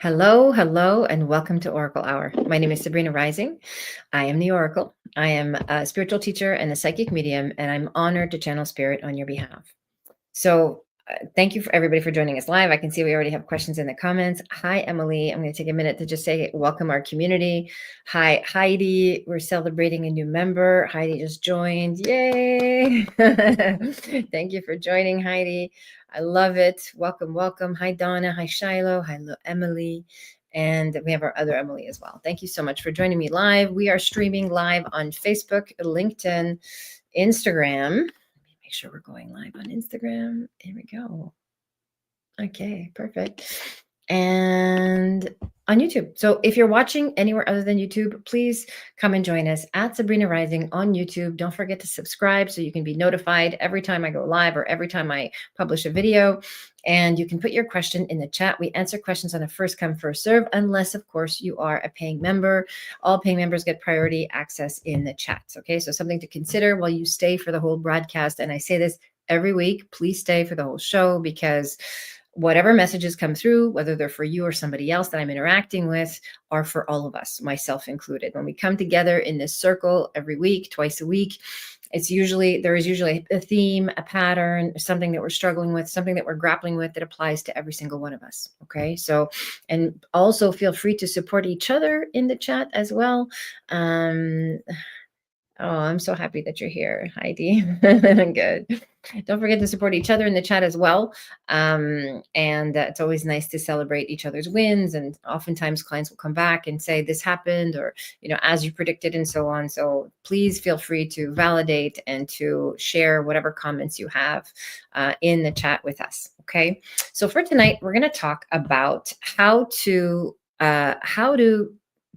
Hello, hello, and welcome to Oracle Hour. My name is Sabrina Rising. I am the Oracle. I am a spiritual teacher and a psychic medium, and I'm honored to channel spirit on your behalf. So, thank you for everybody for joining us live. I can see we already have questions in the comments. Hi, Emily. I'm going to take a minute to just say welcome our community. Hi, Heidi. We're celebrating a new member. Heidi just joined. Yay! Thank you for joining, Heidi. I love it. Welcome, welcome. Hi, Donna. Hi, Shiloh. Hi, Emily. And we have our other Emily as well. Thank you so much for joining me live. We are streaming live on Facebook, LinkedIn, Instagram. Make sure we're going live on Instagram. Here we go. Okay, perfect. And on YouTube. So if you're watching anywhere other than YouTube, please come and join us at Sabrina Rising on YouTube. Don't forget to subscribe so you can be notified every time I go live or every time I publish a video. And you can put your question in the chat. We answer questions on a first come, first serve, unless, of course, you are a paying member. All paying members get priority access in the chats. Okay, so something to consider while you stay for the whole broadcast. And I say this every week, please stay for the whole show, because whatever messages come through, whether they're for you or somebody else that I'm interacting with, are for all of us, myself included. When we come together in this circle every week, twice a week, there is usually a theme, a pattern, something that we're struggling with, something that we're grappling with that applies to every single one of us. Okay. So, and also feel free to support each other in the chat as well. Oh, I'm so happy that you're here, Heidi. Good. Don't forget to support each other in the chat as well. It's always nice to celebrate each other's wins. And oftentimes clients will come back and say, this happened, or, as you predicted, and so on. So please feel free to validate and to share whatever comments you have in the chat with us. Okay. So for tonight, we're going to talk about how to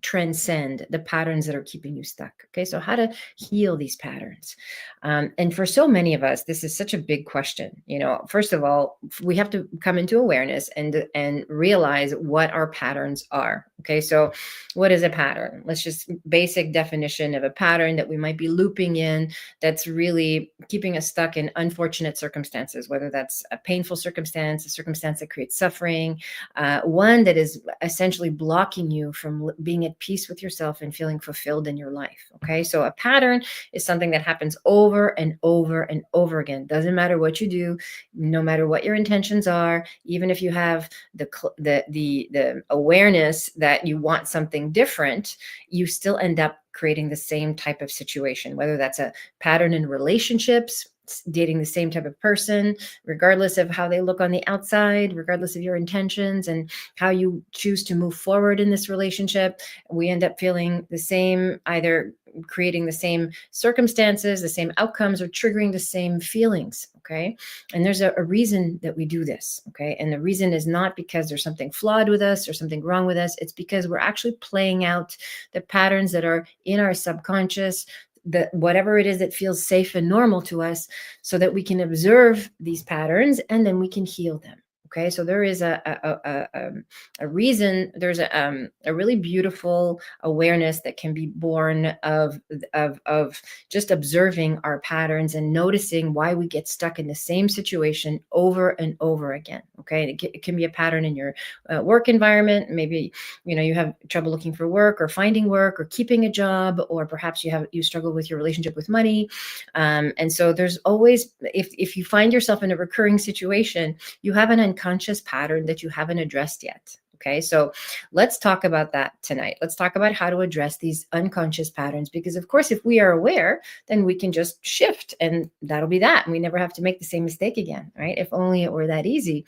transcend the patterns that are keeping you stuck. Okay, so how to heal these patterns. And for so many of us, this is such a big question. First of all, we have to come into awareness and realize what our patterns are. Okay, so what is a pattern? Let's just basic definition of a pattern that we might be looping in that's really keeping us stuck in unfortunate circumstances, whether that's a painful circumstance, a circumstance that creates suffering, one that is essentially blocking you from being at peace with yourself and feeling fulfilled in your life. Okay, so a pattern is something that happens over and over and over again. Doesn't matter what you do, no matter what your intentions are, even if you have the awareness that you want something different, you still end up creating the same type of situation, whether that's a pattern in relationships, dating the same type of person, regardless of how they look on the outside, regardless of your intentions and how you choose to move forward in this relationship. We end up feeling the same, either creating the same circumstances, the same outcomes, or triggering the same feelings. Okay. And there's a reason that we do this. Okay. And the reason is not because there's something flawed with us or something wrong with us. It's because we're actually playing out the patterns that are in our subconscious, that whatever it is that feels safe and normal to us, so that we can observe these patterns and then we can heal them. Okay, so there is a reason. There's a really beautiful awareness that can be born of just observing our patterns and noticing why we get stuck in the same situation over and over again. Okay, it can be a pattern in your work environment. Maybe you have trouble looking for work or finding work or keeping a job, or perhaps you struggle with your relationship with money. And so there's always, if you find yourself in a recurring situation, you have an unconscious pattern that you haven't addressed yet. Okay, so let's talk about that tonight. Let's talk about how to address these unconscious patterns, because of course, if we are aware, then we can just shift and that'll be that. And we never have to make the same mistake again, right? If only it were that easy.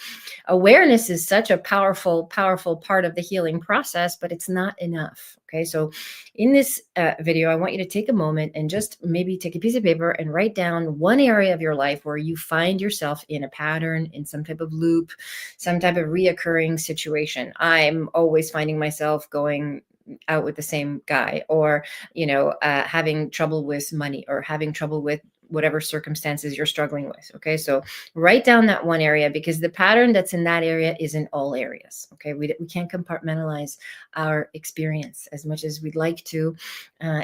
Awareness is such a powerful, powerful part of the healing process, but it's not enough. Okay, so in this video, I want you to take a moment and just maybe take a piece of paper and write down one area of your life where you find yourself in a pattern, in some type of loop, some type of reoccurring situation. I'm always finding myself going out with the same guy, or having trouble with money, or having trouble with whatever circumstances you're struggling with. Okay, so write down that one area, because the pattern that's in that area is in all areas. Okay, we can't compartmentalize our experience as much as we'd like to.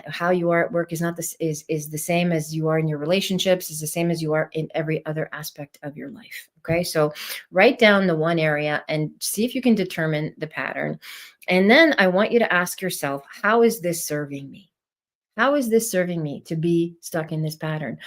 How you are at work is not this is the same as you are in your relationships, is the same as you are in every other aspect of your life. Okay, so write down the one area and see if you can determine the pattern. And then I want you to ask yourself, how is this serving me? How is this serving me to be stuck in this pattern?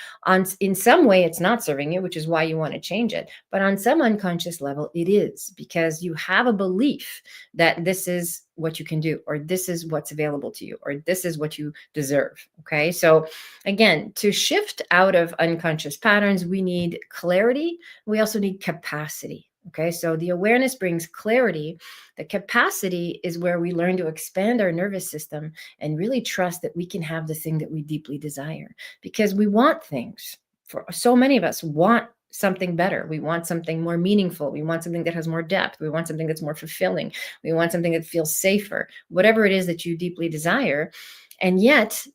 In some way, it's not serving you, which is why you want to change it. But on some unconscious level, it is, because you have a belief that this is what you can do, or this is what's available to you, or this is what you deserve. Okay. So again, to shift out of unconscious patterns, we need clarity. We also need capacity. Okay. So the awareness brings clarity. The capacity is where we learn to expand our nervous system and really trust that we can have the thing that we deeply desire, because we want things. For so many of us want something better. We want something more meaningful. We want something that has more depth. We want something that's more fulfilling. We want something that feels safer, whatever it is that you deeply desire. And yet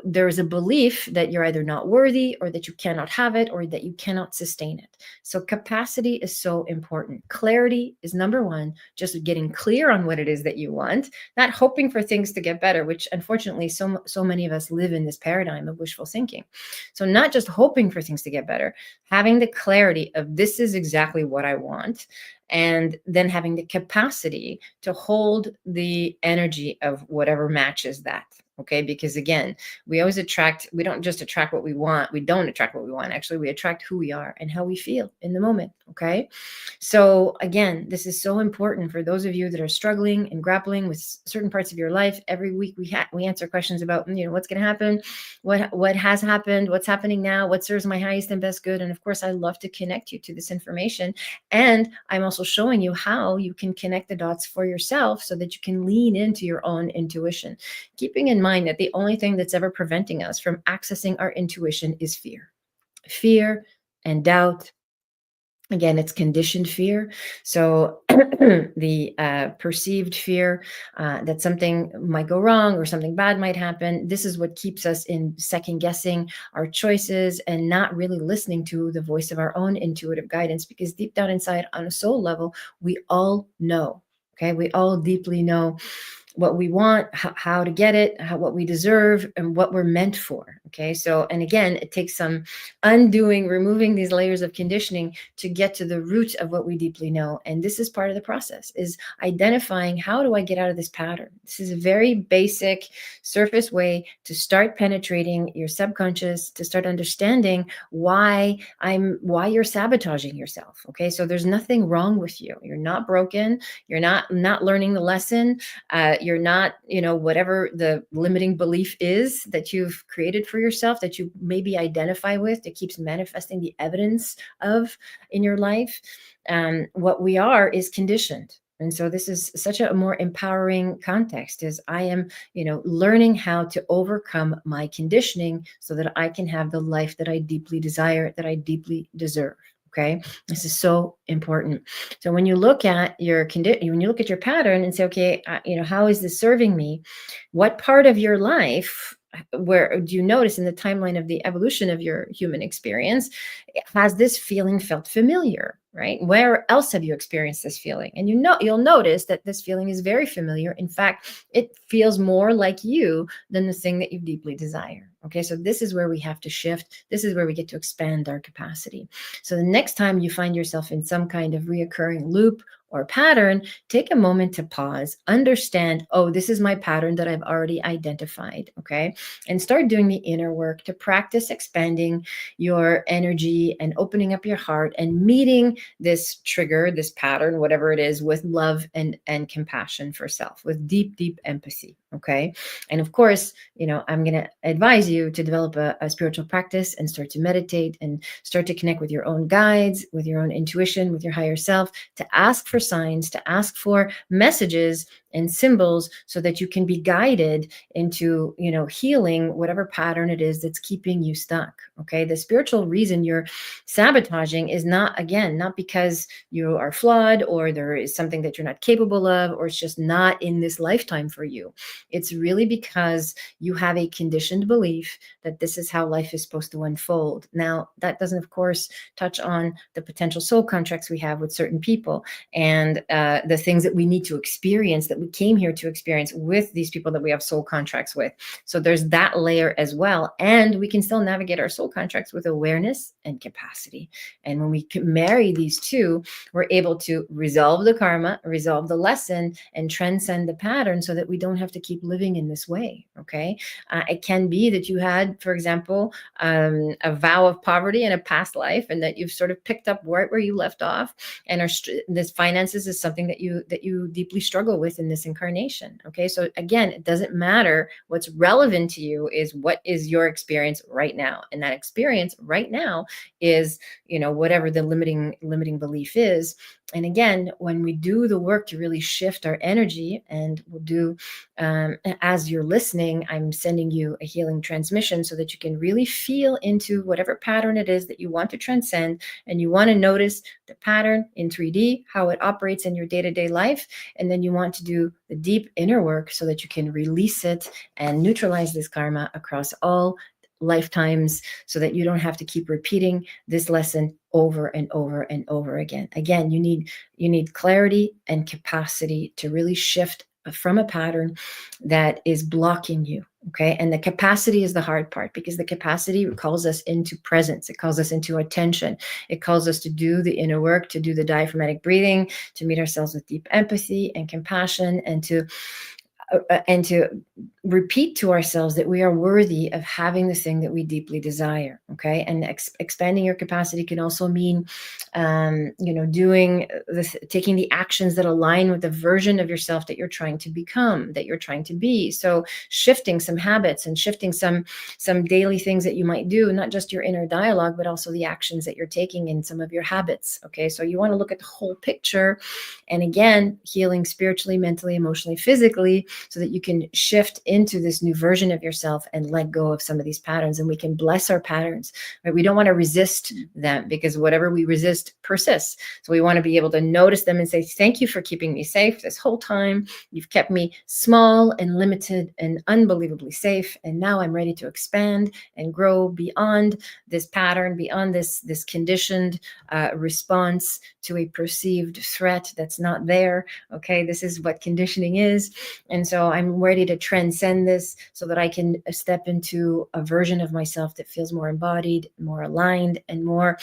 there's a belief that you're either not worthy, or that you cannot have it, or that you cannot sustain it. So capacity is so important. Clarity is number one, just getting clear on what it is that you want, not hoping for things to get better, which unfortunately so many of us live in this paradigm of wishful thinking. So not just hoping for things to get better, having the clarity of this is exactly what I want, and then having the capacity to hold the energy of whatever matches that. Okay, because again, we don't just attract what we want. We don't attract what we want. Actually, we attract who we are and how we feel in the moment. Okay, so again, this is so important for those of you that are struggling and grappling with certain parts of your life. Every week we answer questions about, what's going to happen, what has happened, what's happening now, what serves my highest and best good. And of course, I love to connect you to this information. And I'm also showing you how you can connect the dots for yourself so that you can lean into your own intuition, keeping in mind that the only thing that's ever preventing us from accessing our intuition is fear and doubt. Again, it's conditioned fear. So the perceived fear that something might go wrong or something bad might happen, this is what keeps us in second guessing our choices and not really listening to the voice of our own intuitive guidance, because deep down inside, on a soul level, we all know. Okay, we all deeply know what we want, how to get it, what we deserve, and what we're meant for. Okay, so, and again, it takes some undoing, removing these layers of conditioning to get to the root of what we deeply know. And this is part of the process, is identifying, how do I get out of this pattern? This is a very basic surface way to start penetrating your subconscious, to start understanding why you're sabotaging yourself. Okay, so there's nothing wrong with you. You're not broken. You're not learning the lesson. You're not, whatever the limiting belief is that you've created for yourself, that you maybe identify with, that keeps manifesting the evidence of in your life. What we are is conditioned. And so this is such a more empowering context, is I am, learning how to overcome my conditioning so that I can have the life that I deeply desire, that I deeply deserve. Okay, this is so important. So when you look at your when you look at your pattern and say, okay, how is this serving me? What part of your life, where do you notice in the timeline of the evolution of your human experience, has this feeling felt familiar? Right? Where else have you experienced this feeling? And you'll notice that this feeling is very familiar. In fact, it feels more like you than the thing that you deeply desire. Okay, so this is where we have to shift. This is where we get to expand our capacity. So the next time you find yourself in some kind of reoccurring loop or pattern, take a moment to pause, understand, oh, this is my pattern that I've already identified, okay? And start doing the inner work to practice expanding your energy and opening up your heart and meeting this trigger, this pattern, whatever it is, with love and compassion for self, with deep, deep empathy, okay? And of course, I'm going to advise you to develop a spiritual practice and start to meditate and start to connect with your own guides, with your own intuition, with your higher self, to ask for for signs, to ask for messages and symbols so that you can be guided into, healing whatever pattern it is that's keeping you stuck. Okay. The spiritual reason you're sabotaging is not, again, not because you are flawed or there is something that you're not capable of, or it's just not in this lifetime for you. It's really because you have a conditioned belief that this is how life is supposed to unfold. Now, that doesn't, of course, touch on the potential soul contracts we have with certain people and the things that we need to experience, that we came here to experience with these people that we have soul contracts with. So there's that layer as well. And we can still navigate our soul contracts with awareness and capacity. And when we can marry these two, we're able to resolve the karma, resolve the lesson, and transcend the pattern so that we don't have to keep living in this way. Okay. It can be that you had, for example, a vow of poverty in a past life, and that you've sort of picked up right where you left off, and this finances is something that you deeply struggle with in this incarnation. Okay, so again, it doesn't matter. What's relevant to you is what is your experience right now, and that experience right now is, whatever the limiting belief is. And again, when we do the work to really shift our energy, and we'll do, as you're listening, I'm sending you a healing transmission so that you can really feel into whatever pattern it is that you want to transcend, and you want to notice the pattern in 3D, how it operates in your day-to-day life. And then you want to do the deep inner work so that you can release it and neutralize this karma across all lifetimes, so that you don't have to keep repeating this lesson over and over and over again. Again, you need clarity and capacity to really shift from a pattern that is blocking you. Okay. And the capacity is the hard part, because the capacity calls us into presence. It calls us into attention. It calls us to do the inner work, to do the diaphragmatic breathing, to meet ourselves with deep empathy and compassion, and to repeat to ourselves that we are worthy of having the thing that we deeply desire. Okay. And expanding your capacity can also mean, taking the actions that align with the version of yourself that you're trying to become, that you're trying to be. So shifting some habits and shifting some daily things that you might do, not just your inner dialogue, but also the actions that you're taking in some of your habits. Okay. So you want to look at the whole picture, and again, healing spiritually, mentally, emotionally, physically, so that you can shift into this new version of yourself and let go of some of these patterns. And we can bless our patterns, right? We don't want to resist them, because whatever we resist persists. So we want to be able to notice them and say, thank you for keeping me safe this whole time. You've kept me small and limited and unbelievably safe. And now I'm ready to expand and grow beyond this pattern, beyond this conditioned response to a perceived threat that's not there. Okay, this is what conditioning is. And so I'm ready to transcend this so that I can step into a version of myself that feels more embodied, more aligned, and more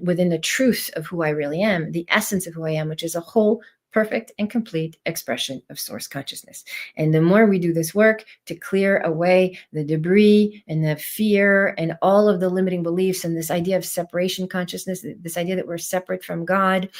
within the truth of who I really am, the essence of who I am, which is a whole, perfect and complete expression of source consciousness. And the more we do this work to clear away the debris and the fear and all of the limiting beliefs and this idea of separation consciousness, this idea that we're separate from God,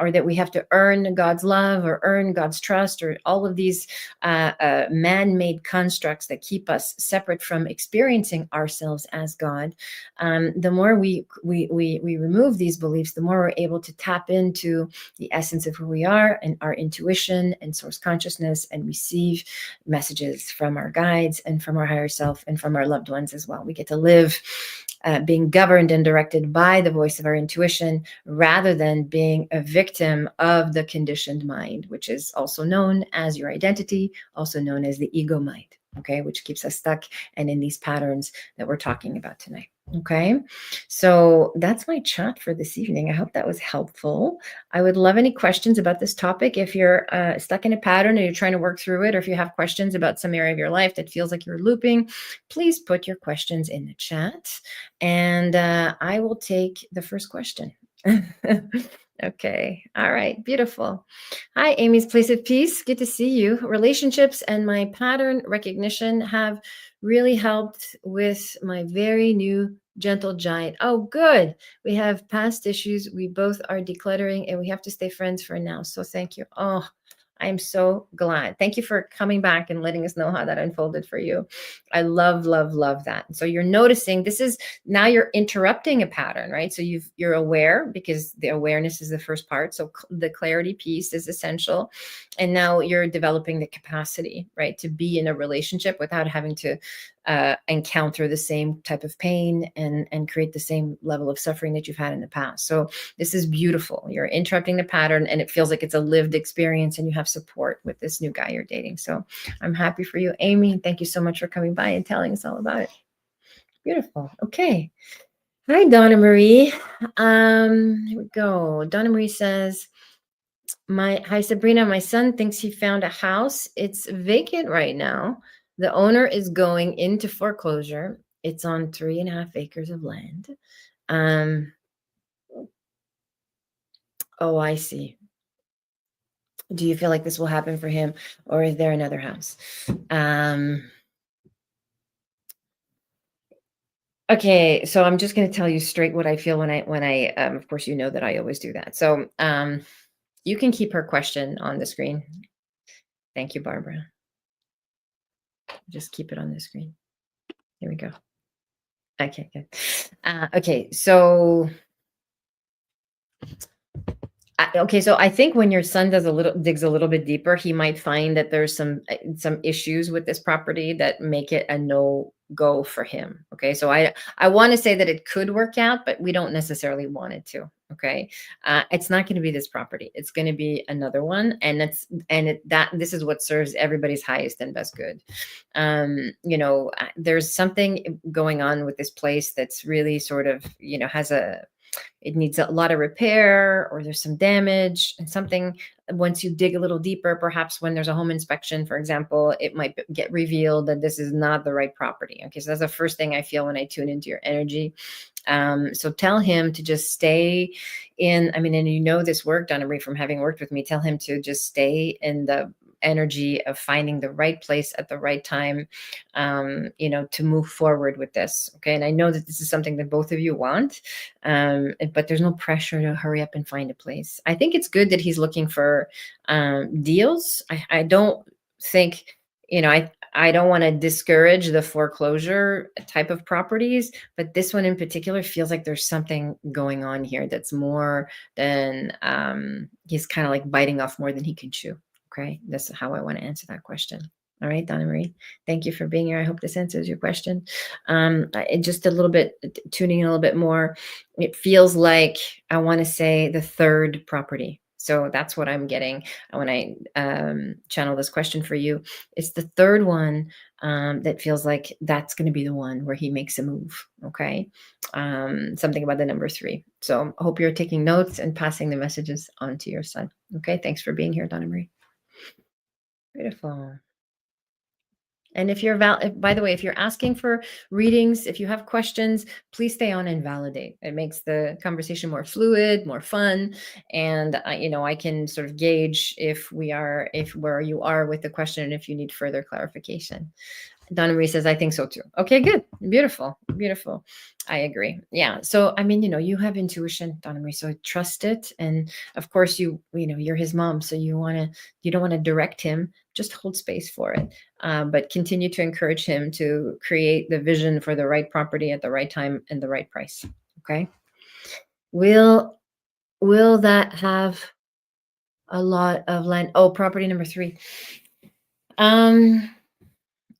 or that we have to earn God's love or earn God's trust, or all of these man-made constructs that keep us separate from experiencing ourselves as God, the more we remove these beliefs, the more we're able to tap into the essence of who we are and our intuition and source consciousness, and receive messages from our guides and from our higher self and from our loved ones as well. We get to live being governed and directed by the voice of our intuition, rather than being a victim of the conditioned mind, which is also known as your identity, also known as the ego mind, okay, which keeps us stuck and in these patterns that we're talking about tonight. Okay, so that's my chat for this evening. I hope that was helpful. I would love any questions about this topic. If you're stuck in a pattern and you're trying to work through it, or if you have questions about some area of your life that feels like you're looping, please put your questions in the chat, and I will take the first question. Okay. All right. Beautiful. Hi, Amy's Place of Peace. Good to see you. Relationships and my pattern recognition have really helped with my very new gentle giant. Oh, good. We have past issues. We both are decluttering, and we have to stay friends for now. So thank you. Oh, I am so glad. Thank you for coming back and letting us know how that unfolded for you. I love, love, love that. So you're noticing this is now you're interrupting a pattern, right? So you're aware, because the awareness is the first part. So the clarity piece is essential. And now you're developing the capacity, right, to be in a relationship without having to encounter the same type of pain and create the same level of suffering that you've had in the past. So this is beautiful. You're interrupting the pattern, and it feels like it's a lived experience, and you have support with this new guy you're dating. So I'm happy for you, Amy. Thank you so much for coming by and telling us all about it. Beautiful. Okay. Hi, Donna Marie. Here we go. Donna Marie says, hi Sabrina, my son thinks he found a house. It's vacant right now. The owner is going into foreclosure. It's on 3.5 acres of land. Oh, I see. Do you feel like this will happen for him, or is there another house? Okay, so I'm just going to tell you straight what I feel when I of course, you know that I always do that. So you can keep her question on the screen. Thank you, Barbara. Just keep it on the screen. Here we go. Okay, good. Okay, so so I think when your son digs a little bit deeper, he might find that there's some issues with this property that make it a no go for him. Okay, so I want to say that it could work out, but we don't necessarily want it to. Okay, it's not going to be this property. It's going to be another one, and this is what serves everybody's highest and best good. There's something going on with this place that's really sort of it needs a lot of repair, or there's some damage and something. Once you dig a little deeper, perhaps when there's a home inspection, for example, it might get revealed that this is not the right property. Okay, so that's the first thing I feel when I tune into your energy. So tell him to just stay in, and this work, Donna Marie, from having worked with me, tell him to just stay in the energy of finding the right place at the right time, to move forward with this. Okay. And I know that this is something that both of you want, but there's no pressure to hurry up and find a place. I think it's good that he's looking for deals. I don't think, I don't want to discourage the foreclosure type of properties, but this one in particular feels like there's something going on here that's more than he's kind of like biting off more than he can chew. Okay, that's how I want to answer that question. All right, Donna Marie, thank you for being here. I hope this answers your question. Just a little bit, tuning in a little bit more, it feels like I want to say the third property. So that's what I'm getting when I channel this question for you. It's the third one that feels like that's going to be the one where he makes a move. Okay, something about the number 3. So I hope you're taking notes and passing the messages on to your son. Okay, thanks for being here, Donna Marie. Beautiful. And if you're by the way, if you're asking for readings, if you have questions, please stay on and validate. It makes the conversation more fluid, more fun. And I can sort of gauge if where you are with the question and if you need further clarification. Donna Marie says, I think so too. Okay, good. Beautiful. Beautiful. I agree. Yeah. So, you have intuition, Donna Marie, so trust it. And of course you're his mom. So you don't want to direct him, just hold space for it. But continue to encourage him to create the vision for the right property at the right time and the right price. Okay. Will that have a lot of land? Oh, property number 3.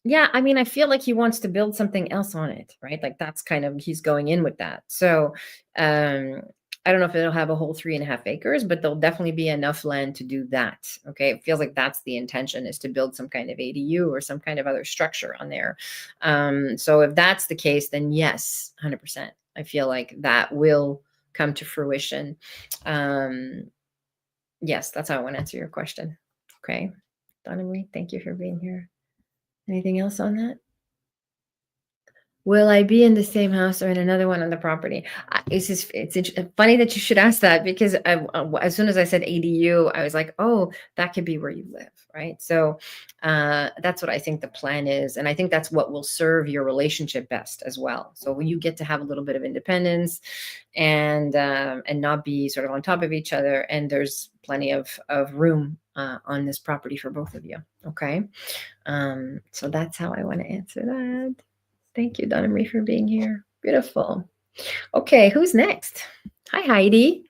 Yeah, I feel like he wants to build something else on it, right? Like that's kind of, he's going in with that. So I don't know if it'll have a whole 3.5 acres, but there'll definitely be enough land to do that. Okay. It feels like that's the intention, is to build some kind of ADU or some kind of other structure on there. So if that's the case, then yes, 100%. I feel like that will come to fruition. Yes, that's how I want to answer your question. Okay. Donna Marie, thank you for being here. Anything else on that? Will I be in the same house or in another one on the property? It's funny that you should ask that, because as soon as I said ADU, I was like, oh, that could be where you live, right? So that's what I think the plan is. And I think that's what will serve your relationship best as well. So when you get to have a little bit of independence and not be sort of on top of each other, and there's plenty of room on this property for both of you. Okay. So that's how I want to answer that. Thank you, Donna Marie, for being here. Beautiful. Okay, who's next? Hi, Heidi.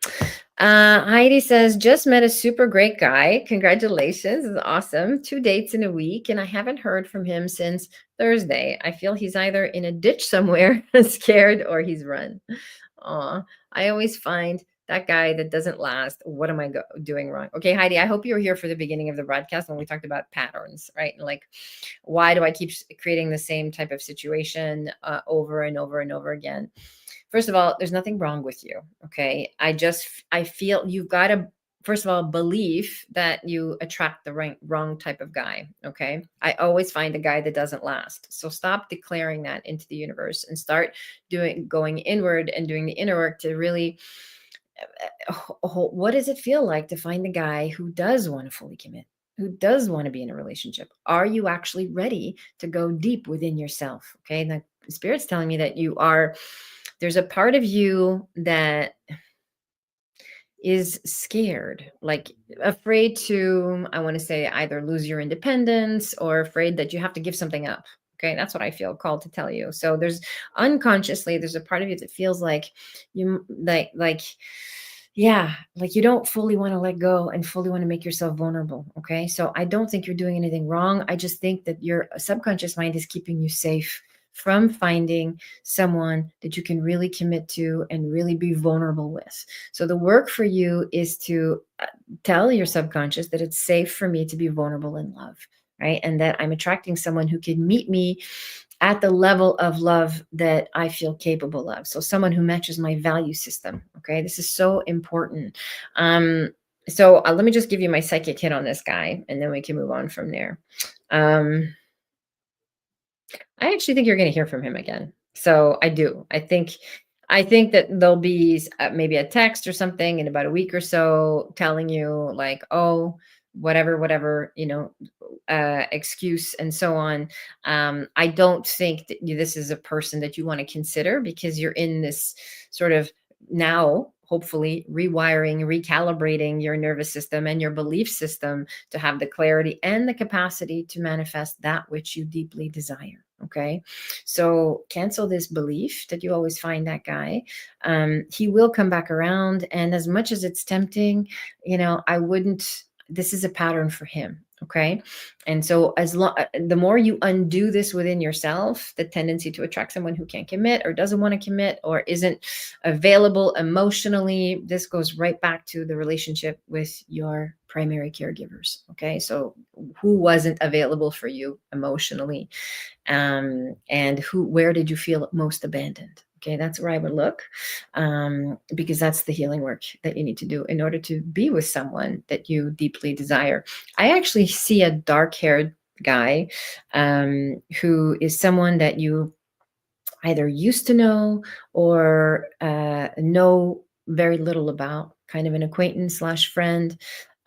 Heidi says, just met a super great guy. Congratulations. This is awesome. 2 dates in a week, and I haven't heard from him since Thursday. I feel he's either in a ditch somewhere, scared, or he's run. Aw, I always find that guy that doesn't last. What am I doing wrong? Okay, Heidi, I hope you were here for the beginning of the broadcast when we talked about patterns, right? Like, why do I keep creating the same type of situation over and over and over again? First of all, there's nothing wrong with you. Okay. I feel you've got to, first of all, believe that you attract the wrong type of guy. Okay. I always find a guy that doesn't last. So stop declaring that into the universe and start going inward and doing the inner work to really, what does it feel like to find the guy who does want to fully commit? Who does want to be in a relationship? Are you actually ready to go deep within yourself? Okay. And the Spirit's telling me that there's a part of you that is scared, like afraid to, I want to say, either lose your independence or afraid that you have to give something up. Okay, that's what I feel called to tell you. So there's unconsciously, there's a part of you that feels like yeah, like you don't fully want to let go and fully want to make yourself vulnerable. Okay. So I don't think you're doing anything wrong. I just think that your subconscious mind is keeping you safe from finding someone that you can really commit to and really be vulnerable with. So the work for you is to tell your subconscious that it's safe for me to be vulnerable in love, right? And that I'm attracting someone who can meet me at the level of love that I feel capable of. So someone who matches my value system. Okay. This is so important. So let me just give you my psychic hit on this guy and then we can move on from there. I actually think you're going to hear from him again. So I do. I think that there'll be maybe a text or something in about a week or so telling you like, oh, whatever, excuse and so on. I don't think that this is a person that you want to consider because you're in this sort of now hopefully rewiring, recalibrating your nervous system and your belief system to have the clarity and the capacity to manifest that which you deeply desire. Okay. So cancel this belief that you always find that guy. He will come back around. And as much as it's tempting, this is a pattern for him. Okay. And so the more you undo this within yourself, the tendency to attract someone who can't commit or doesn't want to commit or isn't available emotionally, this goes right back to the relationship with your primary caregivers. Okay. So who wasn't available for you emotionally? And where did you feel most abandoned? Okay, that's where I would look, because that's the healing work that you need to do in order to be with someone that you deeply desire. I actually see a dark-haired guy who is someone that you either used to know or know very little about, kind of an acquaintance / friend.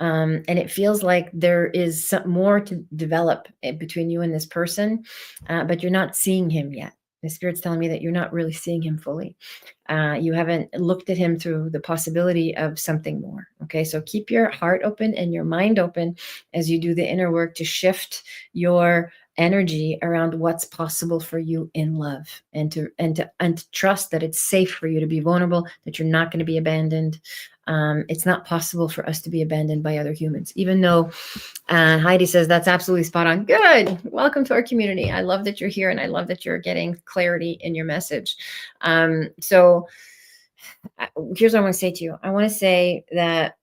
And it feels like there is some more to develop between you and this person, but you're not seeing him yet. The Spirit's telling me that you're not really seeing him fully. You haven't looked at him through the possibility of something more. Okay, so keep your heart open and your mind open as you do the inner work to shift your energy around what's possible for you in love, and to trust that it's safe for you to be vulnerable, that you're not going to be abandoned. It's not possible for us to be abandoned by other humans, even though Heidi says that's absolutely spot on. Good. Welcome to our community. I love that you're here and I love that you're getting clarity in your message. So here's what I want to say to you. I want to say that,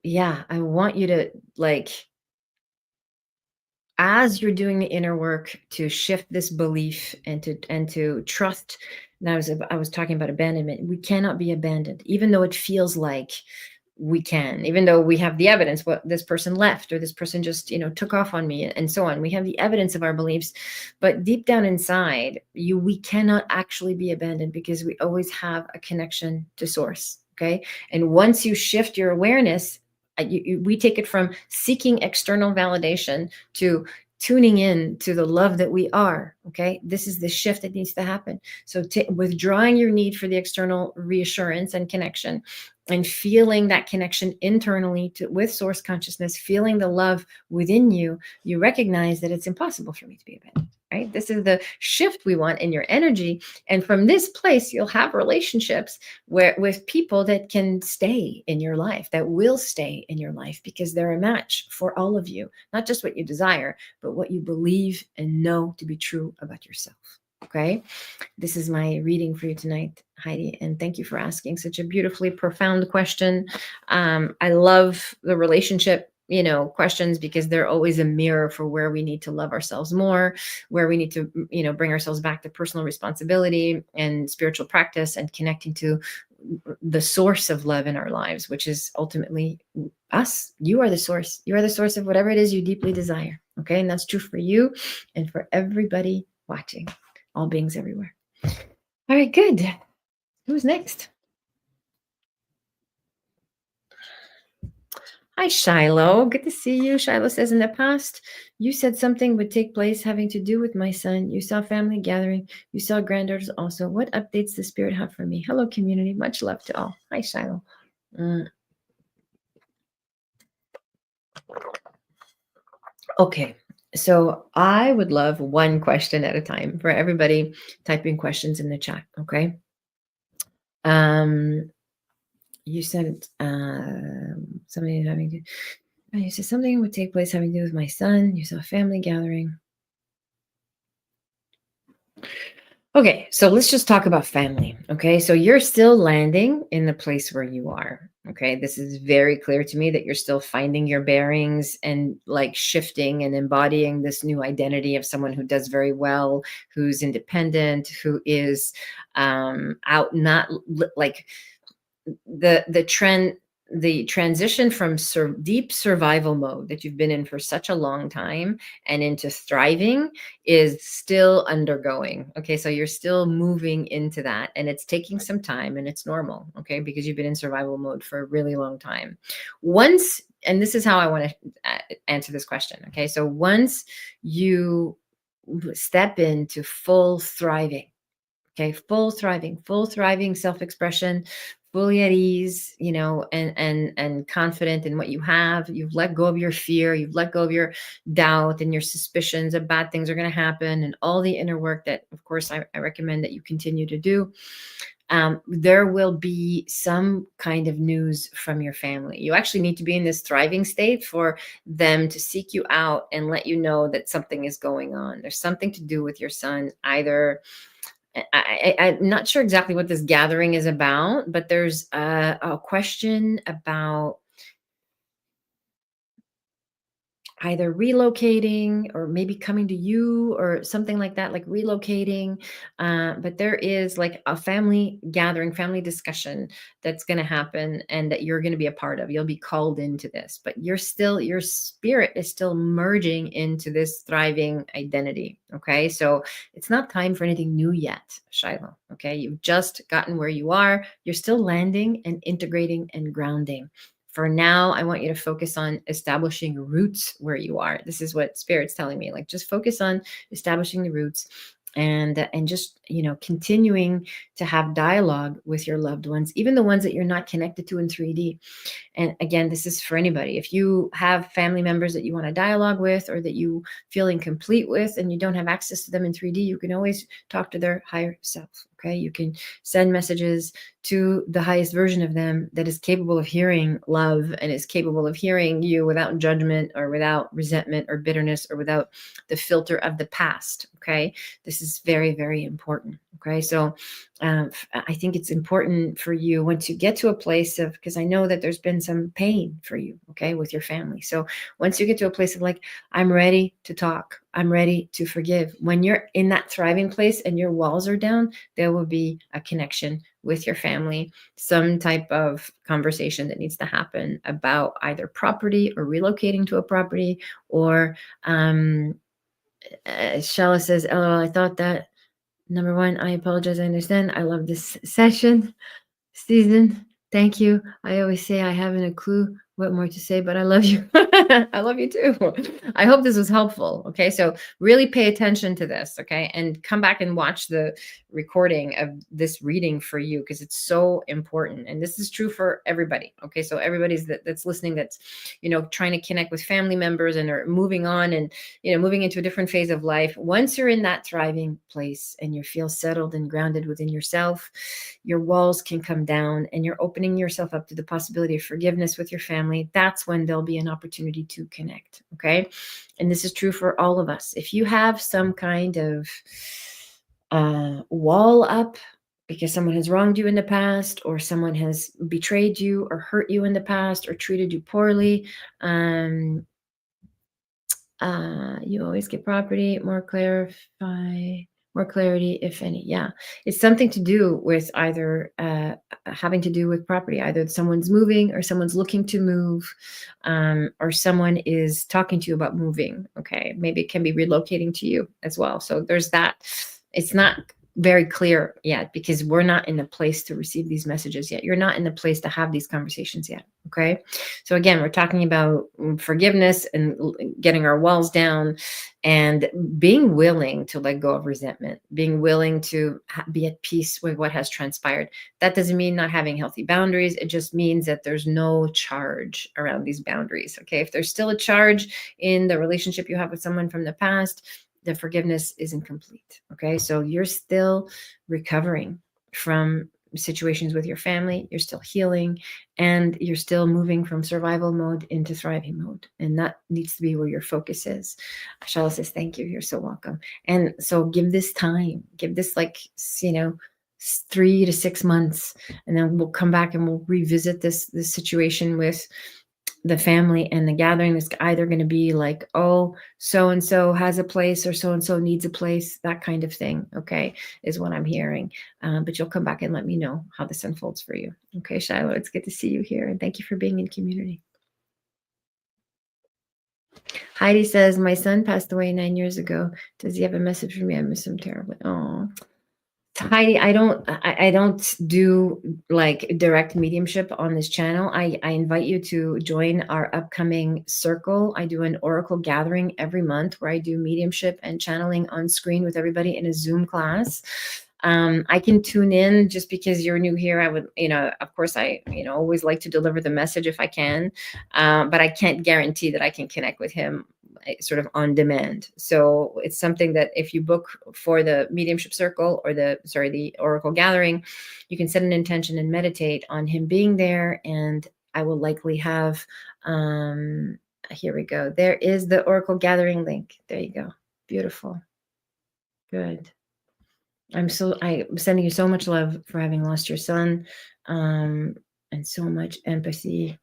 yeah, I want you to, like, as you're doing the inner work to shift this belief and to trust. And I was talking about abandonment. We cannot be abandoned, even though it feels like we can, even though we have the evidence, what this person left or this person just, took off on me and so on. We have the evidence of our beliefs, but deep down inside we cannot actually be abandoned because we always have a connection to source. Okay. And once you shift your awareness, we take it from seeking external validation to tuning in to the love that we are. Okay. This is the shift that needs to happen. So withdrawing your need for the external reassurance and connection and feeling that connection internally with source consciousness, feeling the love within you, you recognize that it's impossible for me to be abandoned. Right? This is the shift we want in your energy. And from this place, you'll have relationships with people that can stay in your life, that will stay in your life, because they're a match for all of you, not just what you desire, but what you believe and know to be true about yourself. Okay. This is my reading for you tonight, Heidi. And thank you for asking such a beautifully profound question. I love the relationship, questions, because they're always a mirror for where we need to love ourselves more, where we need to, bring ourselves back to personal responsibility and spiritual practice and connecting to the source of love in our lives, which is ultimately us. You are the source. You are the source of whatever it is you deeply desire. Okay. And that's true for you and for everybody watching, all beings everywhere. All right, good. Who's next? Hi, Shiloh. Good to see you. Shiloh says, in the past, you said something would take place having to do with my son. You saw family gathering. You saw granddaughters also. What updates the spirit have for me? Hello, community. Much love to all. Hi, Shiloh. Okay. So I would love one question at a time for everybody typing questions in the chat. Okay. You said something having to. You said something would take place having to do with my son. You saw a family gathering. Okay, so let's just talk about family. Okay, so you're still landing in the place where you are. Okay, this is very clear to me that you're still finding your bearings and like shifting and embodying this new identity of someone who does very well, who's independent, who is out, not like the transition from deep survival mode that you've been in for such a long time and into thriving is still undergoing. Okay, so you're still moving into that, and it's taking some time, and it's normal. Okay, because you've been in survival mode for a really long time. Once, and this is how I want to answer this question. Okay, so once you step into full thriving, okay, full thriving self-expression, fully at ease, and confident in what you have. You've let go of your fear, you've let go of your doubt and your suspicions that bad things are going to happen, and all the inner work that, of course, I recommend that you continue to do. There will be some kind of news from your family. You actually need to be in this thriving state for them to seek you out and let you know that something is going on. There's something to do with your son. Either I'm not sure exactly what this gathering is about, but there's a question about either relocating or maybe coming to you or something like that, like relocating. But there is like a family gathering, family discussion that's going to happen and that you're going to be a part of. You'll be called into this, but your spirit is still merging into this thriving identity. Okay. So it's not time for anything new yet, Shiloh. Okay. You've just gotten where you are. You're still landing and integrating and grounding. For now, I want you to focus on establishing roots where you are. This is what Spirit's telling me. Like, just focus on establishing the roots and just, continuing to have dialogue with your loved ones, even the ones that you're not connected to in 3D. And again, this is for anybody. If you have family members that you want to dialogue with or that you feel incomplete with and you don't have access to them in 3D, you can always talk to their higher self. Okay. You can send messages to the highest version of them that is capable of hearing love and is capable of hearing you without judgment or without resentment or bitterness or without the filter of the past. Okay. This is very, very important. Okay. So I think it's important for you once you get to a place of, because I know that there's been some pain for you, okay, with your family. So once you get to a place of like, I'm ready to talk, I'm ready to forgive. When you're in that thriving place and your walls are down, there will be a connection with your family, some type of conversation that needs to happen about either property or relocating to a property or Shella says, oh, I thought that. Number one, I apologize. I understand. I love this season. Thank you. I always say I haven't a clue What more to say, but I love you. I love you too. I hope this was helpful. Okay. So really pay attention to this. Okay. And come back and watch the recording of this reading for you because it's so important. And this is true for everybody. Okay. So everybody's that's listening, that's, trying to connect with family members and are moving on and, moving into a different phase of life. Once you're in that thriving place and you feel settled and grounded within yourself, your walls can come down and you're opening yourself up to the possibility of forgiveness with your family. That's when there'll be an opportunity to connect. Okay. And this is true for all of us. If you have some kind of wall up because someone has wronged you in the past, or someone has betrayed you or hurt you in the past or treated you poorly, you always get property, more clarity, if any. Yeah. It's something to do with either having to do with property, either someone's moving or someone's looking to move, or someone is talking to you about moving. Okay. Maybe it can be relocating to you as well. So there's that. It's not very clear yet because we're not in the place to receive these messages yet. You're not in the place to have these conversations yet. Okay. So again, we're talking about forgiveness and getting our walls down and being willing to let go of resentment, being willing to be at peace with what has transpired. That doesn't mean not having healthy boundaries. It just means that there's no charge around these boundaries. Okay. If there's still a charge in the relationship you have with someone from the past, the forgiveness isn't complete. Okay. So you're still recovering from situations with your family, you're still healing, and you're still moving from survival mode into thriving mode. And that needs to be where your focus is. Charlotte says, thank you. You're so welcome. And so give this time, give this 3 to 6 months, and then we'll come back and we'll revisit this situation with the family and the gathering. Is either going to be like, oh, so and so has a place or so and so needs a place, that kind of thing. Okay, is what I'm hearing. But you'll come back and let me know how this unfolds for you. Okay, Shiloh, it's good to see you here, and thank you for being in community. Heidi says, my son passed away 9 years ago. Does he have a message for me? I miss him terribly. Oh, Heidi, I don't do like direct mediumship on this channel. I invite you to join our upcoming circle. I do an oracle gathering every month where I do mediumship and channeling on screen with everybody in a Zoom class. I can tune in just because you're new here. I would, of course, I, always like to deliver the message if I can, but I can't guarantee that I can connect with him sort of on demand. So it's something that if you book for the mediumship circle or the oracle gathering, you can set an intention and meditate on him being there. And I will likely have, here we go. There is the oracle gathering link. There you go. Beautiful. Good. I'm sending you so much love for having lost your son, and so much empathy.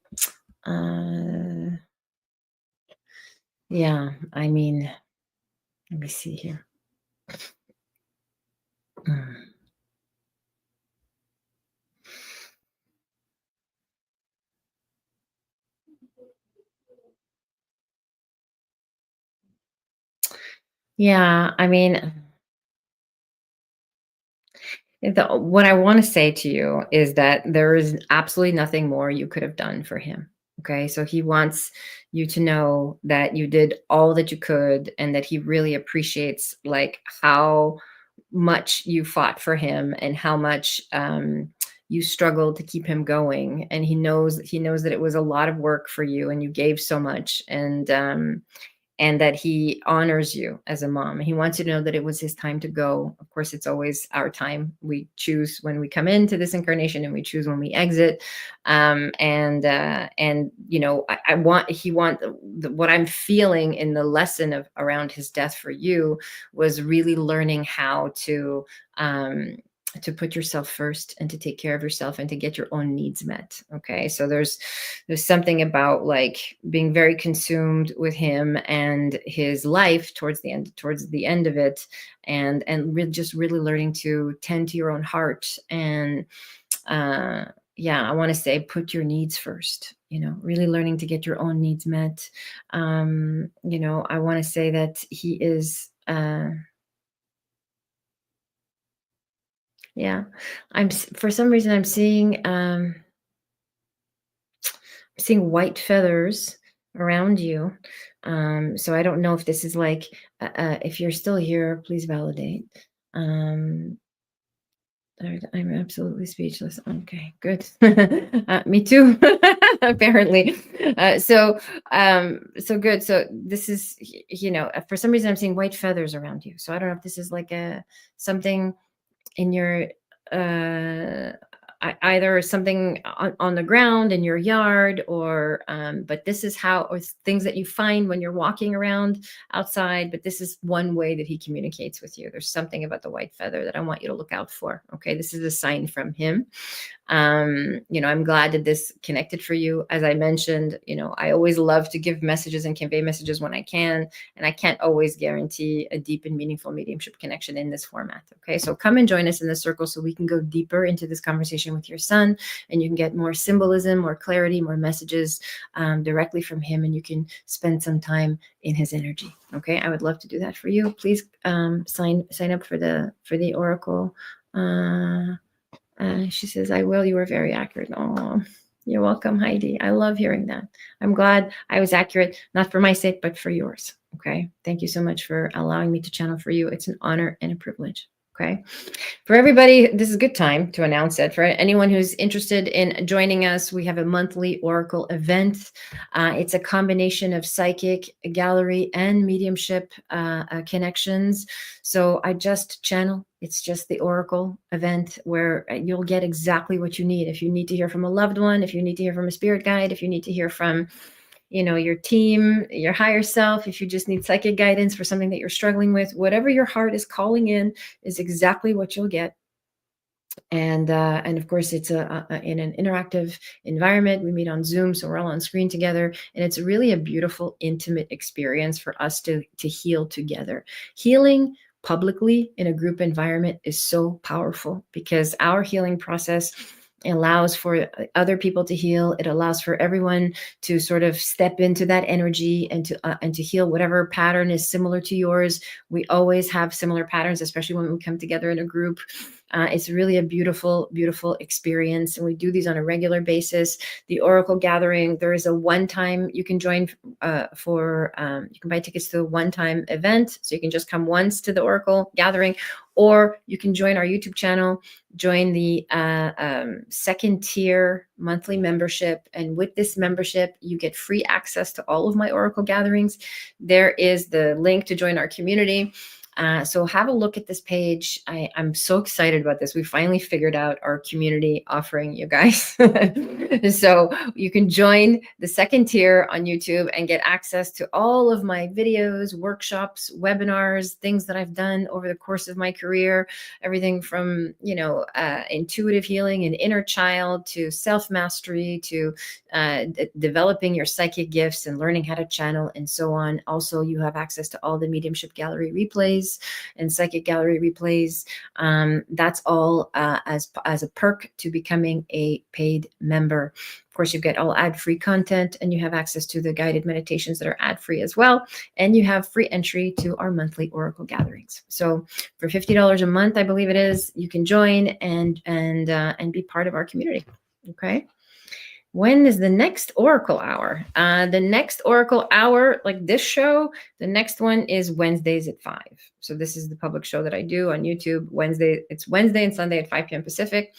Yeah, I mean, let me see here. Yeah, I mean, what I want to say to you is that there is absolutely nothing more you could have done for him. Okay. So he wants you to know that you did all that you could and that he really appreciates like how much you fought for him and how much you struggled to keep him going. And he knows that it was a lot of work for you and you gave so much. And that he honors you as a mom. He wants you to know that it was his time to go. Of course, it's always our time. We choose when we come into this incarnation and we choose when we exit. What I'm feeling in the lesson of around his death for you was really learning how to put yourself first and to take care of yourself and to get your own needs met. Okay. So there's something about like being very consumed with him and his life towards the end of it. And just really learning to tend to your own heart. And yeah, I want to say, put your needs first, really learning to get your own needs met. I want to say that he is, yeah, for some reason I'm seeing seeing white feathers around you. So I don't know if this is like, if you're still here, please validate. I'm absolutely speechless. Okay, good. Me too, apparently. So good. So this is, for some reason I'm seeing white feathers around you. So I don't know if this is like something in your uh either something on the ground in your yard, or but this is how, or things that you find when you're walking around outside. But this is one way that he communicates with you. There's something about the white feather that I want you to look out for. Okay, this is a sign from him. I'm glad that this connected for you. As I mentioned, I always love to give messages and convey messages when I can, and I can't always guarantee a deep and meaningful mediumship connection in this format. Okay, so come and join us in the circle so we can go deeper into this conversation with your son, and you can get more symbolism, more clarity, more messages directly from him, and you can spend some time in his energy. Okay, I would love to do that for you. Please sign up for the Oracle. She says, I will. You were very accurate. Oh, you're welcome, Heidi. I love hearing that. I'm glad I was accurate, not for my sake, but for yours. Okay. Thank you so much for allowing me to channel for you. It's an honor and a privilege. Okay. For everybody, this is a good time to announce it. For anyone who's interested in joining us, we have a monthly Oracle event. It's a combination of psychic, gallery, and mediumship connections. So I just channel. It's just the Oracle event where you'll get exactly what you need. If you need to hear from a loved one, if you need to hear from a spirit guide, if you need to hear from your team, your higher self, if you just need psychic guidance for something that you're struggling with, whatever your heart is calling in is exactly what you'll get. And of course, it's in an interactive environment. We meet on Zoom, so we're all on screen together, and it's really a beautiful, intimate experience for us to heal together. Healing publicly in a group environment is so powerful because our healing process allows for other people to heal. It allows for everyone to sort of step into that energy and to heal whatever pattern is similar to yours. We always have similar patterns, especially when we come together in a group. It's really a beautiful, beautiful experience. And we do these on a regular basis. The Oracle Gathering, there is a one-time you can join you can buy tickets to a one-time event. So you can just come once to the Oracle Gathering, or you can join our YouTube channel, join the second tier monthly membership. And with this membership, you get free access to all of my Oracle gatherings. There is the link to join our community. So have a look at this page. I'm so excited about this. We finally figured out our community offering, you guys. So you can join the second tier on YouTube and get access to all of my videos, workshops, webinars, things that I've done over the course of my career, everything from, intuitive healing and inner child to self-mastery to developing your psychic gifts and learning how to channel and so on. Also, you have access to all the mediumship gallery replays and psychic gallery replays. That's all as a perk to becoming a paid member. Of course, you get all ad-free content, and you have access to the guided meditations that are ad-free as well. And you have free entry to our monthly Oracle gatherings. So for $50 a month, I believe it is, you can join and be part of our community. Okay. When is the next Oracle Hour? The next Oracle Hour, like this show, the next one is Wednesdays at 5. So this is the public show that I do on YouTube. It's Wednesday and Sunday at 5 p.m. Pacific.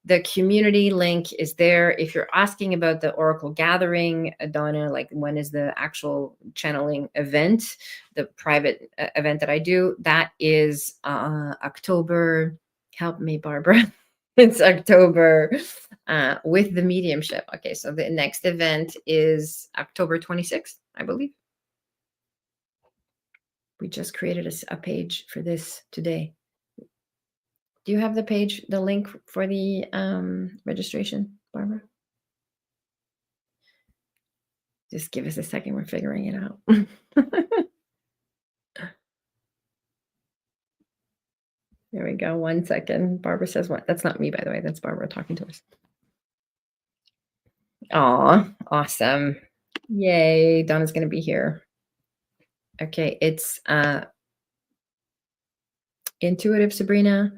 The community link is there. If you're asking about the Oracle Gathering, Donna, like when is the actual channeling event, the private event that I do, that is October. Help me, Barbara. It's October with the mediumship. Okay, so the next event is October 26th, I believe. We just created a page for this today. Do you have the page, the link for the registration, Barbara? Just give us a second. We're figuring it out. There we go. 1 second. Barbara says what? That's not me, by the way. That's Barbara talking to us. Aw, awesome. Yay. Donna's going to be here. Okay. It's intuitive, Sabrina.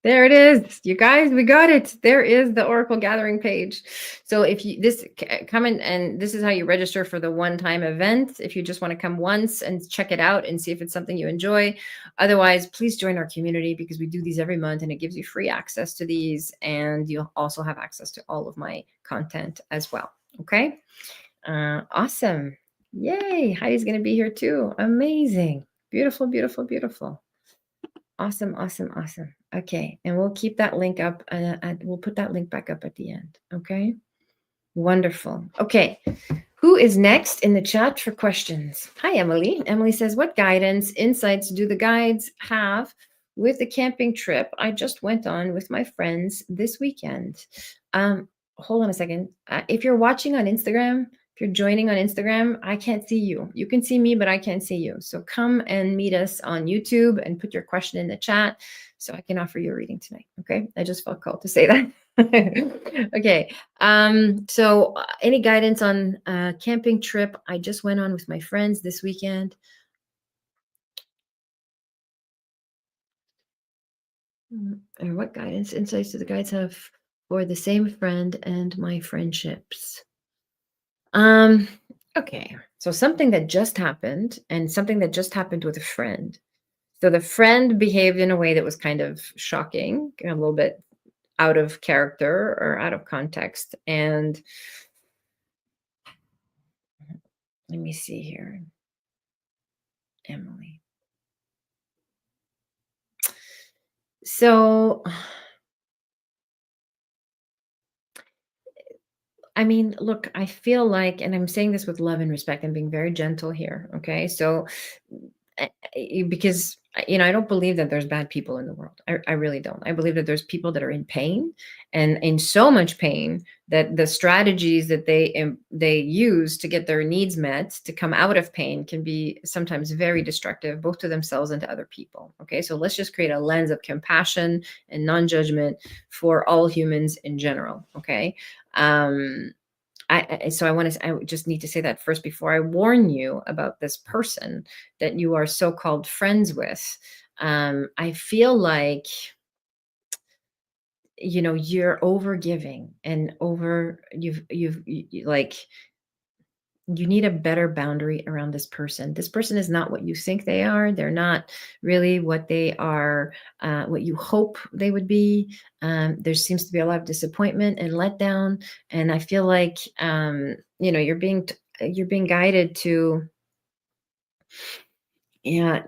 There it is. You guys, we got it. There is the Oracle Gathering page. So if you come in, and this is how you register for the one-time event. If you just want to come once and check it out and see if it's something you enjoy. Otherwise, please join our community, because we do these every month and it gives you free access to these, and you'll also have access to all of my content as well. Okay. Awesome. Yay. Heidi's going to be here too. Amazing. Beautiful, beautiful, beautiful. Awesome, awesome, awesome. Okay, and we'll keep that link up, and we'll put that link back up at the end. Okay, wonderful. Okay, who is next in the chat for questions? Hi, Emily. Emily says, what guidance, insights do the guides have with the camping trip I just went on with my friends this weekend? Hold on a second. If you're watching on Instagram, if you're joining on Instagram, I can't see you. You can see me, but I can't see you. So come and meet us on YouTube and put your question in the chat so I can offer you a reading tonight. Okay. I just felt called to say that. Okay. So any guidance on camping trip I just went on with my friends this weekend? Or what guidance, insights do the guides have for the same friend and my friendships? Okay. So something that just happened, and something that just happened with a friend. So the friend behaved in a way that was kind of shocking, a little bit out of character or out of context. And let me see here. Emily. So, I mean, look, I feel like, and I'm saying this with love and respect, I'm being very gentle here. Okay. So, because, I don't believe that there's bad people in the world. I really don't. I believe that there's people that are in pain, and in so much pain that the strategies that they use to get their needs met, to come out of pain, can be sometimes very destructive, both to themselves and to other people. Okay. So let's just create a lens of compassion and non-judgment for all humans in general. Okay. I just need to say that first before I warn you about this person that you are so-called friends with. I feel like, you're over giving and over, like, you need a better boundary around this person. This person is not what you think they are. They're not really what they are, what you hope they would be. There seems to be a lot of disappointment and letdown. And I feel like, you're being guided to, yeah,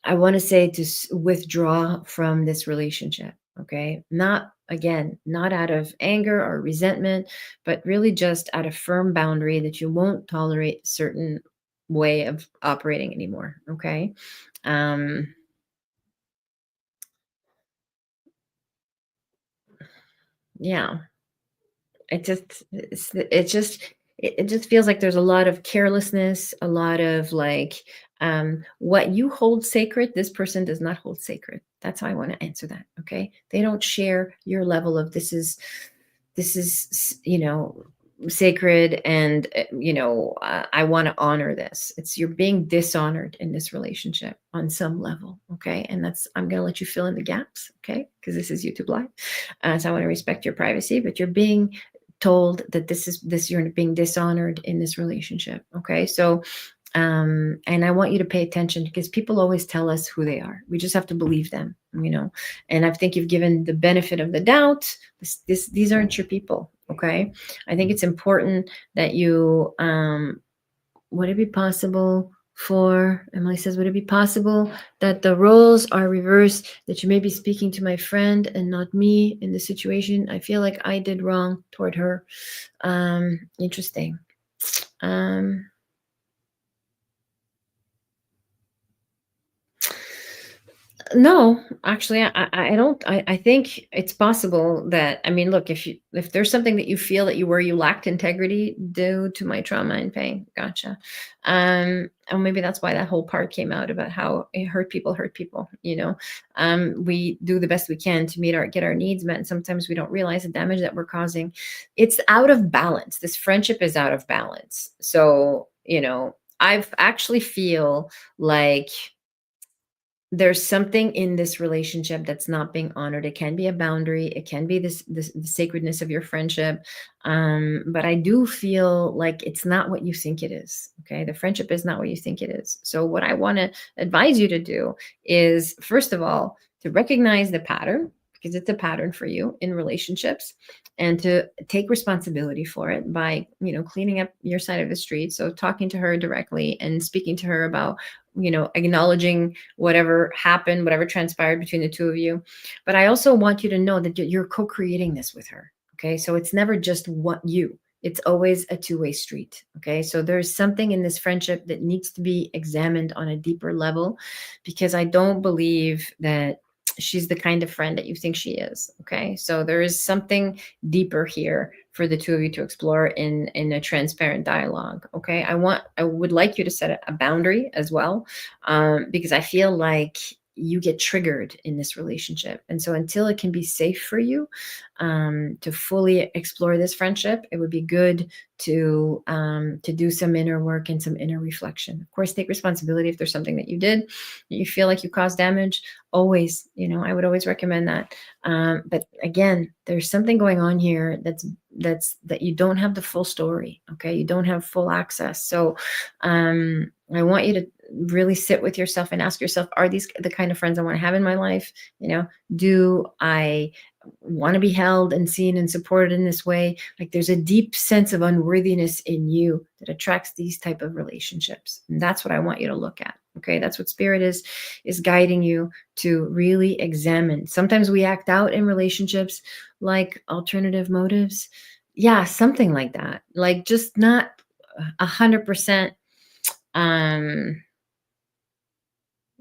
I want to say, to withdraw from this relationship. Okay. Not, again, not out of anger or resentment, but really just out of firm boundary that you won't tolerate a certain way of operating anymore. Okay. Um, yeah. It just feels like there's a lot of carelessness, a lot of like, what you hold sacred, this person does not hold sacred. That's how I want to answer that. Okay. They don't share your level of, this is sacred, and I want to honor this. It's, you're being dishonored in this relationship on some level. Okay. And I'm going to let you fill in the gaps. Okay. Because this is YouTube Live. So I want to respect your privacy, but you're being told that you're being dishonored in this relationship. Okay. So, and I want you to pay attention, because people always tell us who they are. We just have to believe them, and I think you've given the benefit of the doubt. These aren't your people. Okay. I think it's important that you, would it be possible Emily says, would it be possible that the roles are reversed, that you may be speaking to my friend and not me in this situation? I feel like I did wrong toward her. Interesting. No, actually, I don't. I think it's possible that, I mean, look, if there's something that you feel that you lacked integrity due to my trauma and pain, gotcha. And maybe that's why that whole part came out about how it hurt people. We do the best we can to get our needs met, and sometimes we don't realize the damage that we're causing. It's out of balance. This friendship is out of balance. So, I've actually feel like there's something in this relationship that's not being honored. It can be a boundary. It can be this the sacredness of your friendship. But I do feel like it's not what you think it is. Okay. The friendship is not what you think it is. So what I want to advise you to do is, first of all, to recognize the pattern, because it's a pattern for you in relationships, and to take responsibility for it by, cleaning up your side of the street. So talking to her directly and speaking to her about, acknowledging whatever happened, whatever transpired between the two of you. But I also want you to know that you're co-creating this with her. Okay. So it's never just what you, it's always a two-way street. Okay. So there's something in this friendship that needs to be examined on a deeper level, because I don't believe that she's the kind of friend that you think she is. Okay. So there is something deeper here for the two of you to explore in a transparent dialogue. Okay. I would like you to set a boundary as well, because I feel like you get triggered in this relationship. And so until it can be safe for you, to fully explore this friendship, it would be good to do some inner work and some inner reflection. Of course, take responsibility if there's something that you did, that you feel like you caused damage. Always, I would always recommend that. But again, there's something going on here that you don't have the full story. Okay. You don't have full access. So I want you to really sit with yourself and ask yourself, are these the kind of friends I want to have in my life? Do I want to be held and seen and supported in this way? Like, there's a deep sense of unworthiness in you that attracts these type of relationships. And that's what I want you to look at. Okay. That's what spirit is guiding you to really examine. Sometimes we act out in relationships like alternative motives. Yeah. Something like that. Like, just not 100%.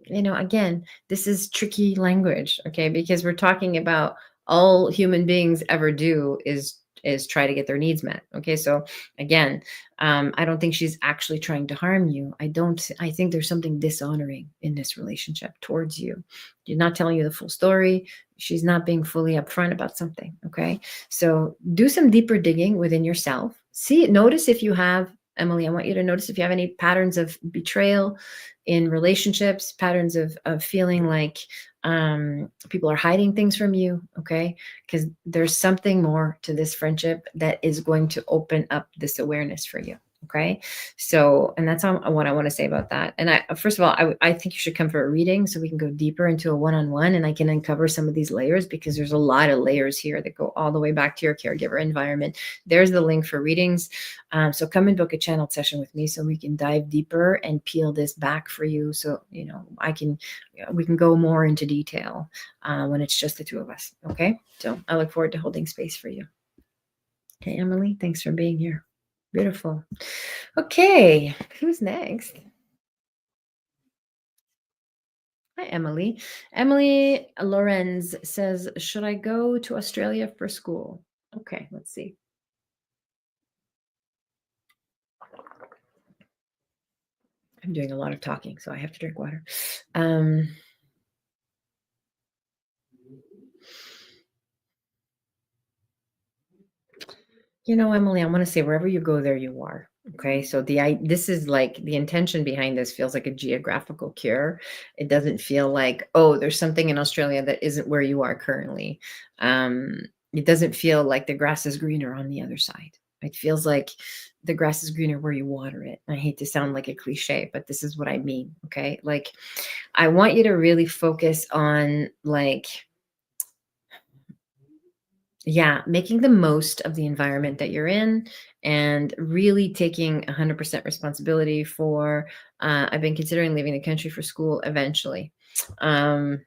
Again, this is tricky language. Okay. Because we're talking about all human beings ever do is try to get their needs met. Okay. So again, I don't think she's actually trying to harm you. I think there's something dishonoring in this relationship towards you. You're not telling you the full story. She's not being fully upfront about something. Okay. So do some deeper digging within yourself. Notice if you have, Emily, I want you to notice if you have any patterns of betrayal in relationships, patterns of feeling like people are hiding things from you. Okay. Because there's something more to this friendship that is going to open up this awareness for you. Okay. So, and that's what I want to say about that. And first of all, I think you should come for a reading so we can go deeper into a one-on-one, and I can uncover some of these layers, because there's a lot of layers here that go all the way back to your caregiver environment. There's the link for readings. So come and book a channeled session with me so we can dive deeper and peel this back for you. So, we can go more into detail when it's just the two of us. Okay. So I look forward to holding space for you. Okay, Emily, thanks for being here. Beautiful. Okay, who's next? Hi, Emily. Emily Lorenz says, should I go to Australia for school? Okay, let's see. I'm doing a lot of talking, so I have to drink water. Emily, I want to say wherever you go, there you are. Okay. So this is like the intention behind this feels like a geographical cure. It doesn't feel like, oh, there's something in Australia that isn't where you are currently. It doesn't feel like the grass is greener on the other side. It feels like the grass is greener where you water it. I hate to sound like a cliche, but this is what I mean. Okay. Like, I want you to really focus on, like, yeah, making the most of the environment that you're in, and really taking 100% responsibility for, I've been considering leaving the country for school eventually. Look,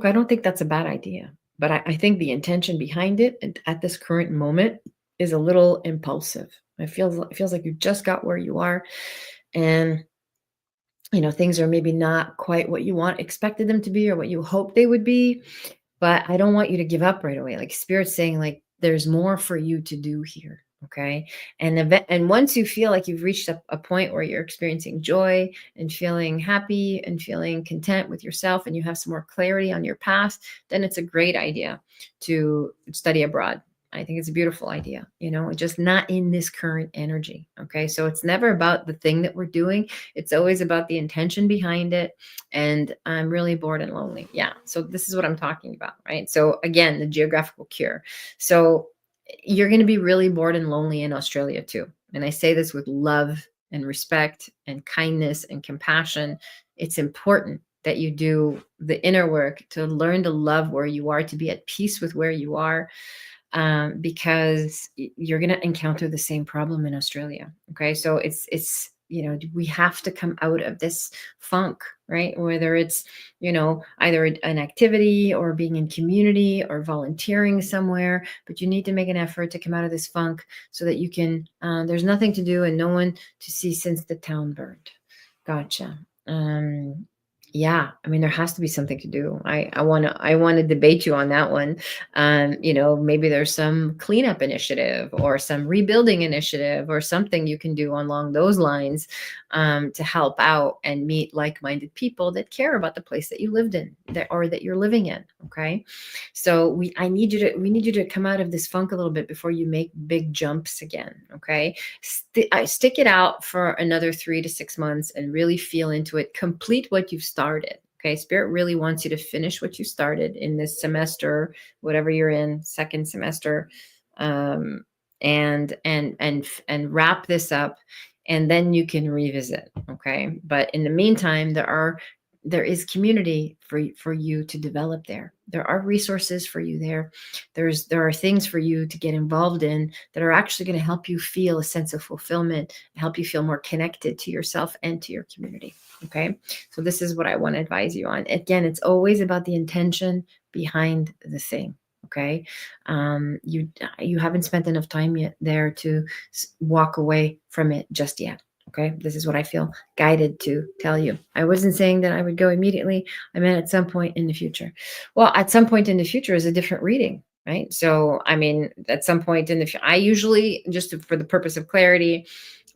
I don't think that's a bad idea, but I think the intention behind it at this current moment is a little impulsive. It feels like you just got where you are, and things are maybe not quite what you expected them to be, or what you hoped they would be. But I don't want you to give up right away. Like, Spirit's saying, like, there's more for you to do here. Okay. And once you feel like you've reached a point where you're experiencing joy and feeling happy and feeling content with yourself, and you have some more clarity on your path, then it's a great idea to study abroad. I think it's a beautiful idea, just not in this current energy. Okay. So it's never about the thing that we're doing. It's always about the intention behind it. And I'm really bored and lonely. Yeah. So this is what I'm talking about. Right. So again, the geographical cure. So you're going to be really bored and lonely in Australia too. And I say this with love and respect and kindness and compassion. It's important that you do the inner work to learn to love where you are, to be at peace with where you are, because you're going to encounter the same problem in Australia. Okay. So it's, we have to come out of this funk, right? Whether it's, either an activity or being in community or volunteering somewhere, but you need to make an effort to come out of this funk so that you can, there's nothing to do and no one to see since the town burned. Gotcha. Yeah, I mean, there has to be something to do. I want to debate you on that one. Maybe there's some cleanup initiative or some rebuilding initiative or something you can do along those lines, to help out and meet like-minded people that care about the place that you lived in, or that you're living in. Okay, so we need you to come out of this funk a little bit before you make big jumps again. Okay, stick it out for another 3 to 6 months and really feel into it. Complete what you've started. Okay, Spirit really wants you to finish what you started in this semester, whatever you're in, second semester, and wrap this up, and then you can revisit. Okay, but in the meantime, there is community for you to develop there. There are resources for you there. There are things for you to get involved in that are actually going to help you feel a sense of fulfillment, help you feel more connected to yourself and to your community. Okay. So this is what I want to advise you on. Again, it's always about the intention behind the thing. Okay. You haven't spent enough time yet there to walk away from it just yet. Okay. This is what I feel guided to tell you. I wasn't saying that I would go immediately. I meant at some point in the future. Well, at some point in the future is a different reading, right? So, I mean, at some point in the future, I usually, for the purpose of clarity,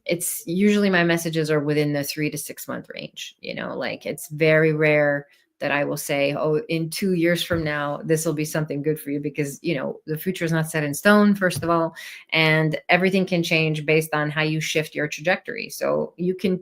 it's usually my messages are within the 3 to 6 month range. Like it's very rare that I will say, oh, in 2 years from now, this will be something good for you, because, the future is not set in stone, first of all, and everything can change based on how you shift your trajectory. So you can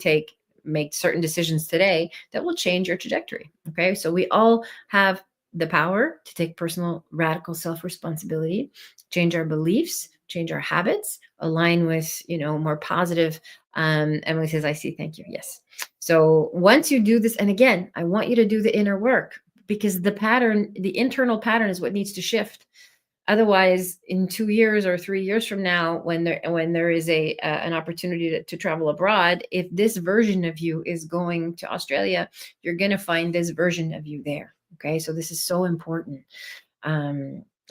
make certain decisions today that will change your trajectory. Okay. So we all have the power to take personal, radical self-responsibility, change our beliefs, change our habits, align with, more positive. Emily says, I see. Thank you. Yes. So once you do this, and again, I want you to do the inner work, because the internal pattern is what needs to shift. Otherwise, in 2 years or 3 years from now, when there is an opportunity to travel abroad, if this version of you is going to Australia, you're going to find this version of you there. Okay. So this is so important.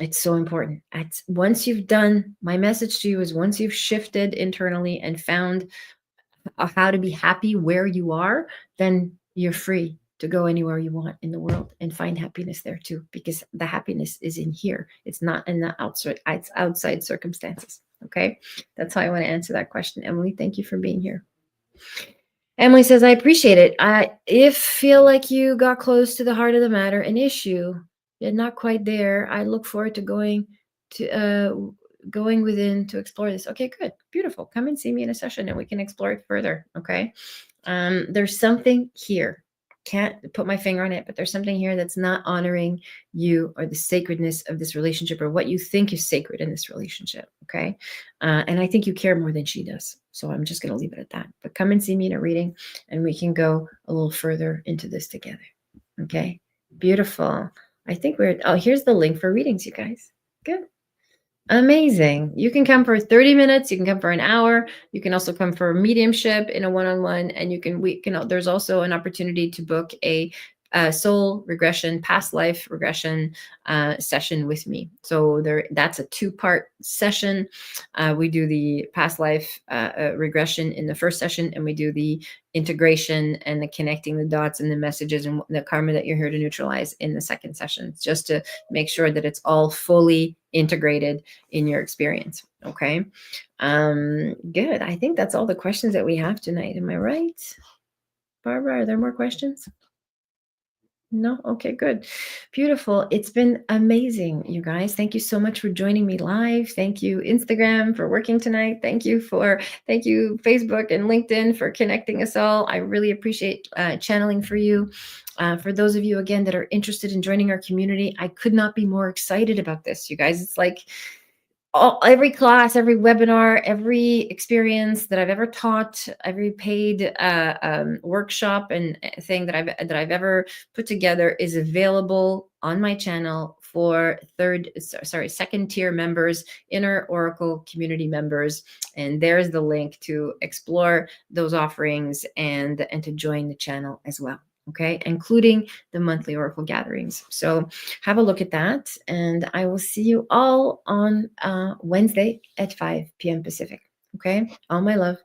It's so important. Once you've done, my message to you is, once you've shifted internally and found how to be happy where you are, then you're free to go anywhere you want in the world and find happiness there too, because the happiness is in here. It's not in the outside circumstances. Okay. That's how I want to answer that question. Emily, thank you for being here. Emily says, I appreciate it. If feel like you got close to the heart of the matter, an issue, yet not quite there, I look forward to going within to explore this. Okay, good. Beautiful. Come and see me in a session and we can explore it further. Okay. There's something here. Can't put my finger on it, but there's something here that's not honoring you or the sacredness of this relationship, or what you think is sacred in this relationship. Okay. And I think you care more than she does. So I'm just going to leave it at that. But come and see me in a reading and we can go a little further into this together. Okay. Beautiful. I think here's the link for readings, you guys. Good. Amazing. You can come for 30 minutes. You can come for an hour. You can also come for a mediumship in a one-on-one. And there's also an opportunity to book a soul regression, past life regression session with me. So that's a 2-part session. We do the past life regression in the first session, and we do the integration and the connecting the dots and the messages and the karma that you're here to neutralize in the second session, just to make sure that it's all fully integrated in your experience. Okay. Good. I think that's all the questions that we have tonight. Am I right? Barbara, are there more questions? No? Okay, good. Beautiful. It's been amazing, you guys. Thank you so much for joining me live. Thank you, Instagram, for working tonight. Thank you, Facebook and LinkedIn, for connecting us all. I really appreciate channeling for you. For those of you, again, that are interested in joining our community, I could not be more excited about this, you guys. It's like every class, every webinar, every experience that I've ever taught, every paid workshop and thing that I've ever put together is available on my channel for second tier members, inner Oracle community members. And there's the link to explore those offerings and to join the channel as well. Okay, including the monthly Oracle gatherings. So have a look at that, and I will see you all on Wednesday at 5 p.m. Pacific. Okay, all my love.